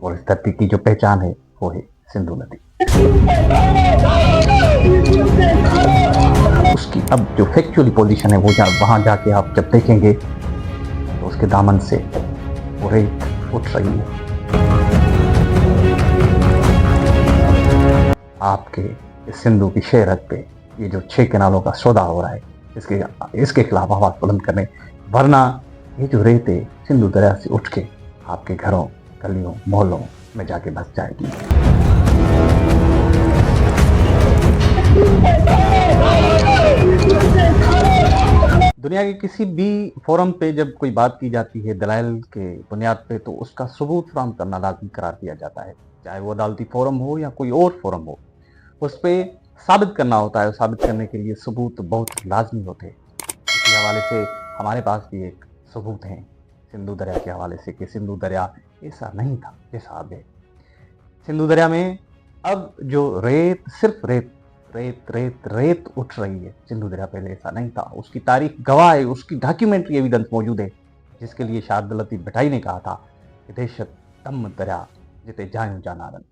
और इस धरती की जो पहचान है वो है सिंधु नदी। उसकी अब जो फैक्चुअली पोजीशन है वो वहां जाके आप जब देखेंगे तो उसके दामन से वो रेत उठ रही है। आपके इस सिंधु की शहरत पे ये जो 6 कैनालों का सौदा हो रहा है इसके खिलाफ आवाज बुलंद करने, वरना ये जो रेत है सिंधु दरिया से उठ के आपके घरों, गलियों, मोहल्लों में जाके बस जाएगी। दुनिया के किसी भी फोरम पे जब कोई बात की जाती है दलाइल के बुनियाद पे, तो उसका सबूत फराहम करना लाजमी करार दिया जाता है, चाहे वो अदालती फोरम हो या कोई और फोरम हो। उस पर साबित करना होता है, साबित करने के लिए सबूत बहुत लाजमी होते हैं। इसी हवाले से हमारे पास भी एक सबूत है सिंधु दरिया के हवाले से कि सिंधु दरिया ऐसा नहीं था जैसा अब है। सिंधु दरिया में अब जो रेत, सिर्फ रेत रेत रेत रेत उठ रही है। सिंधु दरिया पहले ऐसा नहीं था। उसकी तारीख गवाह है, उसकी डॉक्यूमेंट्री एविडेंस मौजूद है, जिसके लिए शहादत लतीफ भटाई ने कहा था कि देशत दम दरिया जिते जायूं जानारन।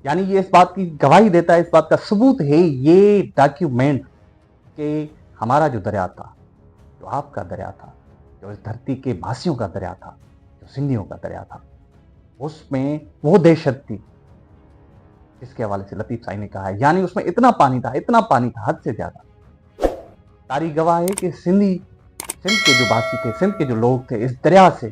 यानी ये इस बात की गवाही देता है, इस बात का सबूत है ये डॉक्यूमेंट कि हमारा जो दरिया था, जो आपका दरिया था, जो इस धरती के वासियों का दरिया था, जो सिंधियों का दरिया था, उसमें वो दहशत थी जिसके हवाले से लतीफ साई ने कहा है। यानी उसमें इतना पानी था हद से ज्यादा। तारीख गवाह है कि सिंध के जो वासी थे, सिंध के जो लोग थे, इस दरिया से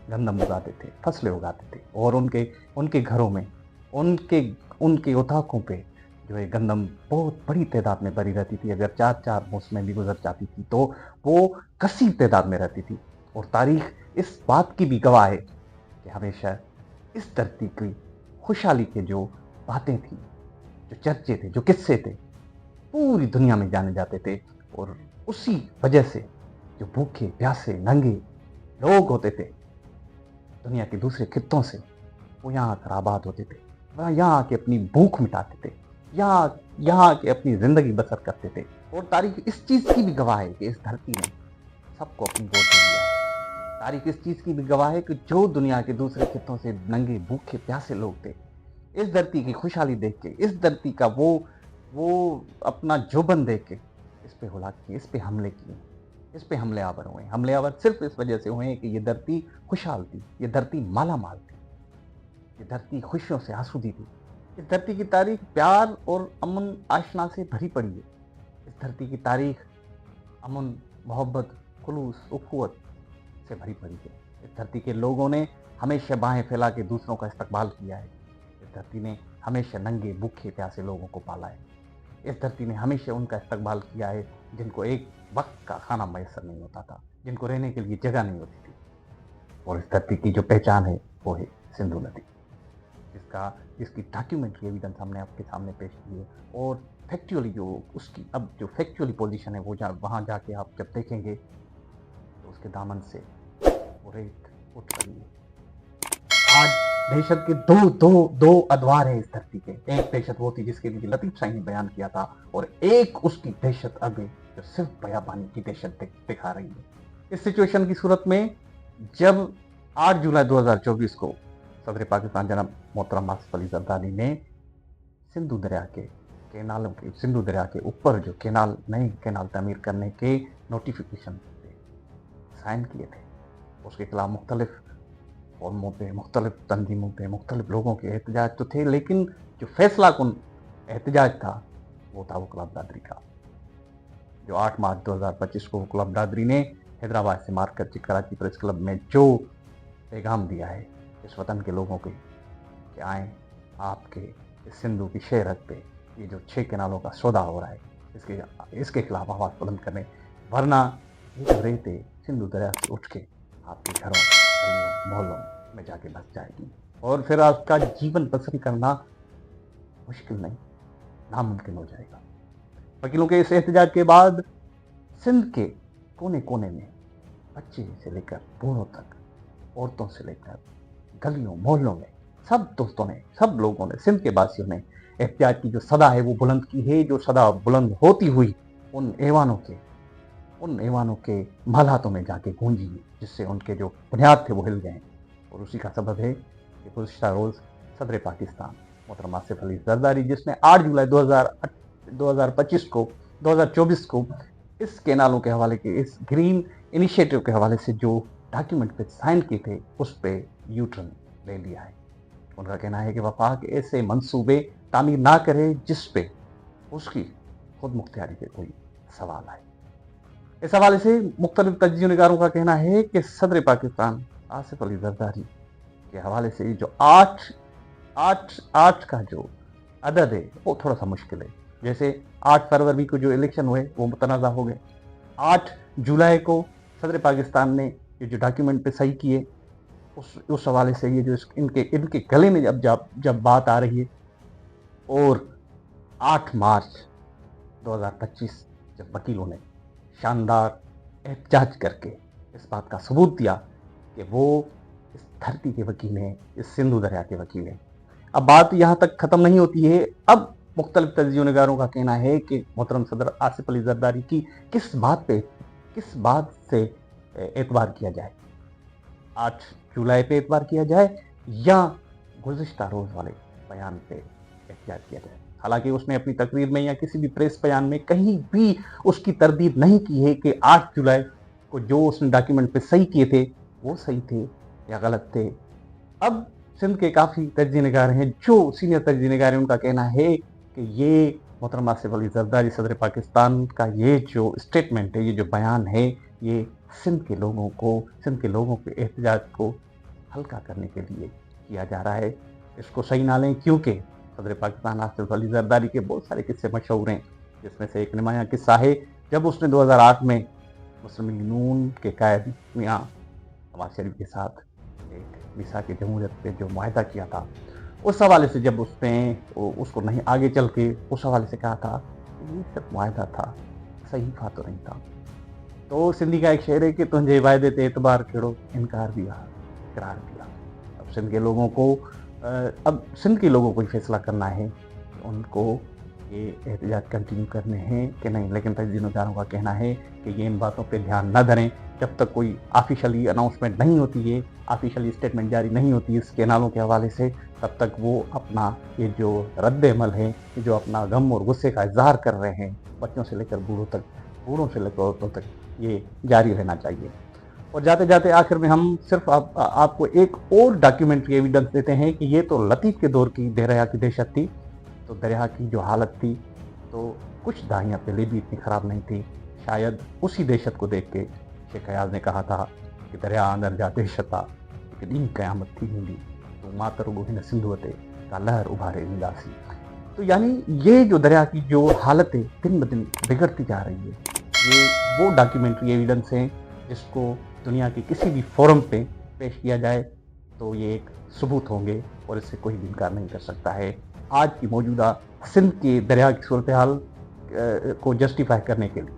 गंदम उगाते थे, फसलें उगाते थे, और उनके घरों में, उनके उठाकों पे जो है गंदम बहुत बड़ी तादाद में भरी रहती थी। अगर 4 मौसमें भी गुजर जाती थी तो वो कसीर तादाद में रहती थी। और तारीख इस बात की भी गवाह है कि हमेशा इस धरती की खुशहाली के जो बातें थी, जो चर्चे थे, जो किस्से थे, पूरी दुनिया में जाने जाते थे। और उसी वजह से जो भूखे प्यासे नंगे लोग होते थे दुनिया के दूसरे खित्तों से, वो यहाँ आकर आबाद होते थे, वह यहाँ आके अपनी भूख मिटाते थे, यहाँ आके अपनी जिंदगी बसर करते थे। और तारीख इस चीज की भी गवाह है कि इस धरती ने सबको अपनी गोद में लिया है। तारीख इस चीज की भी गवाह है कि जो दुनिया के दूसरे खित्तों से नंगे भूखे प्यासे लोग थे, इस धरती की खुशहाली देख के, इस धरती का वो अपना जोबन देख के इस पे हुला किए, इस पे हमले किए, इस पे हमले आवर हुए। हमले आवर सिर्फ इस वजह से हुए कि ये धरती खुशहाल थी, ये धरती माला माल थी, ये धरती खुशियों से आसूदी थी। इस धरती की तारीख प्यार और अमन आशना से भरी पड़ी है। इस धरती की तारीख अमन, मोहब्बत, खुलूस, उखुवत से भरी पड़ी है। इस धरती के लोगों ने हमेशा बाहें फैला के दूसरों का इस्तकबाल किया है। इस धरती ने हमेशा नंगे भूखे प्यासे लोगों को पाला है। इस धरती ने हमेशा उनका इस्तकबाल किया है जिनको एक वक्त का खाना मैसर नहीं होता था, जिनको रहने के लिए जगह नहीं होती थी। और इस धरती की जो पहचान है वो है सिंधु नदी, जिसकी डॉक्यूमेंट्री एविडेंस हमने आपके सामने पेश की है। और फैक्चुअली जो उसकी अब जो फैक्चुअली पोजीशन है वो वहाँ जाके आप जब देखेंगे तो उसके दामन से वो रेत उठ रही है। आज दहशत के दो अदवार है इस धरती के। एक दहशत वो थी जिसके लिए लतीफ साई ने बयान किया था, और एक उसकी दहशत अब है जो सिर्फ बयाबानी की दहशत दिखा रही है। इस सिचुएशन की सूरत में जब 8 जुलाई 2024 को सदर पाकिस्तान जनाब मोहतरम आसिफ अली जरदारी ने सिंधु दरिया के ऊपर जो नए कैनाल तामीर करने के नोटिफिकेशन पे साइन किए थे, उसके खिलाफ मुख्तलिफ फॉर्मों पे, मुख्तलिफ तंजीमों पे, मुख्तलिफ लोगों के एहतजाज तो थे, लेकिन जो फैसला कुन एहतजाज था वो था वकला बरदरी का। जो 8 मार्च 2025 को वकला बरदरी ने हैदराबाद से मार्कज कराची प्रेस क्लब में जो पैगाम दिया है इस वतन के लोगों के कि आए आपके इस सिंधु की शहरत पे ये जो 6 कैनालों का सौदा हो रहा है इसके खिलाफ आवाज़ बुलंद करने, वरना ये जो रेत सिंधु दरिया से उठ के आपके घरों, मोहल्लों में जाके बस जाएगी, और फिर आपका जीवन बसर करना मुश्किल नहीं, नामुमकिन हो जाएगा। वकीलों के इस एहतजाज के बाद सिंध के कोने कोने में बच्चे से लेकर बूढ़ों तक, औरतों से लेकर गलियों मोहल्लों में सब दोस्तों ने, सब लोगों ने, सिंध के वासियों ने एहतजाज की जो सदा है वो बुलंद की है। जो सदा बुलंद होती हुई उन ऐवानों के महलातों में जाके गूंजी, जिससे उनके जो बुनियाद थे वो हिल गए। और उसी का सबब है कि गुज़श्ता रोज़ सदर पाकिस्तान मोहतरम आसिफ अली जरदारी, जिसने 8 जुलाई 2025 को 2024 को इस कैनालों के हवाले के, इस ग्रीन इनिशिएटिव के हवाले से जो डॉक्यूमेंट पे साइन किए थे, उस पे यू टर्न ले लिया है। उनका कहना है कि वफाक ऐसे मंसूबे तामीर ना करे जिस पे उसकी खुद मुख्तियारी पे कोई सवाल आए। इस हवाले से मुख्तलिफ तज्ज़ियो निगारों का कहना है कि सदर पाकिस्तान आसिफ अली जरदारी के हवाले से जो आठ का जो अदद है वो थोड़ा सा मुश्किल है। जैसे 8 फरवरी को जो इलेक्शन हुए वो मुतनाज़ा हो गए। 8 जुलाई को सदर पाकिस्तान ने ये जो डॉक्यूमेंट पे सही किए, उस हवाले से ये जो इनके गले में जब बात आ रही है। और 8 मार्च 2025 जब वकीलों ने शानदार एहतजाज करके इस बात का सबूत दिया कि वो इस धरती के वकील हैं, इस सिंधु दरिया के वकील हैं। अब बात यहाँ तक ख़त्म नहीं होती है। अब मुख्तलिफ तज्ज़ियो निगारों का कहना है कि मोहतरम सदर आसिफ अली जरदारी की किस बात से एतबार किया जाए। 8 जुलाई पे एतबार किया जाए या गुज़श्ता रोज़ वाले बयान पे एहतियात किया जाए। हालांकि उसने अपनी तकरीर में या किसी भी प्रेस बयान में कहीं भी उसकी तरदीद नहीं की है कि 8 जुलाई को जो उसने डॉक्यूमेंट पे सही किए थे वो सही थे या गलत थे। अब सिंध के काफ़ी तज्ज़ियो निगार हैं, जो सीनियर तज्ज़ियो निगार हैं, उनका कहना है कि ये मोहतरम आसिफ अली जरदारी सदर पाकिस्तान का ये जो स्टेटमेंट है, ये जो बयान है, ये सिंध के लोगों के एहतजाज को हल्का करने के लिए किया जा रहा है। इसको सही ना लें, क्योंकि सदर पाकिस्तान आसिफ अली जरदारी के बहुत सारे किस्से मशहूर हैं, जिसमें से एक नुमायाँ किस्सा है जब उसने 2008 में मुस्लिम लीग नून के कायद मियाँ नवाज शरीफ के साथ एक मिसाक जमहूरियत पे जो मुआहदा किया था, उस हवाले से जब उसने उसको नहीं आगे चल के उस हवाले से कहा था ये सिर्फ मुआहदा था, सहीफा तो नहीं था। तो सिंधी का एक शेर है कि तुझे वायदे ते एतबार करो, इनकार दिया, इकरार दिया। अब सिंध के लोगों को फैसला करना है कि उनको ये एहतजाज कंटिन्यू करने हैं कि नहीं। लेकिन तज्ज़ियो निगारों का कहना है कि ये इन बातों पे ध्यान न धरें जब तक कोई ऑफिशियली अनाउंसमेंट नहीं होती है, ऑफिशियली स्टेटमेंट जारी नहीं होती है इस कैनालों के हवाले से, तब तक वो अपना ये जो रद्द अमल है, जो अपना गम और गुस्से का इजहार कर रहे हैं, बच्चों से लेकर बूढ़ों से लेकर औरतों तक, ये जारी रहना चाहिए। और जाते जाते आखिर में हम सिर्फ आपको एक और डॉक्यूमेंट्री एविडेंस देते हैं कि ये तो लतीफ़ के दौर की दरिया की दहशत थी। तो दरिया की जो हालत थी तो कुछ दहाइयाँ पहले भी इतनी ख़राब नहीं थी। शायद उसी दहशत को देख के शेख अयाज ने कहा था कि दरिया अंदर जा दहशत आ, लेकिन इन क़यामत थी मिली तो मातर गोहिन सिंधुवते का लहर उभारे निगासी। तो यानी ये जो दरिया की जो हालत है दिन ब दिन बिगड़ती जा रही है। ये वो डॉक्यूमेंट्री एविडेंस हैं जिसको दुनिया के किसी भी फोरम पे पेश किया जाए तो ये एक सबूत होंगे और इससे कोई भी इनकार नहीं कर सकता है। आज की मौजूदा सिंध के दरिया की सूरत हाल को जस्टिफाई करने के लिए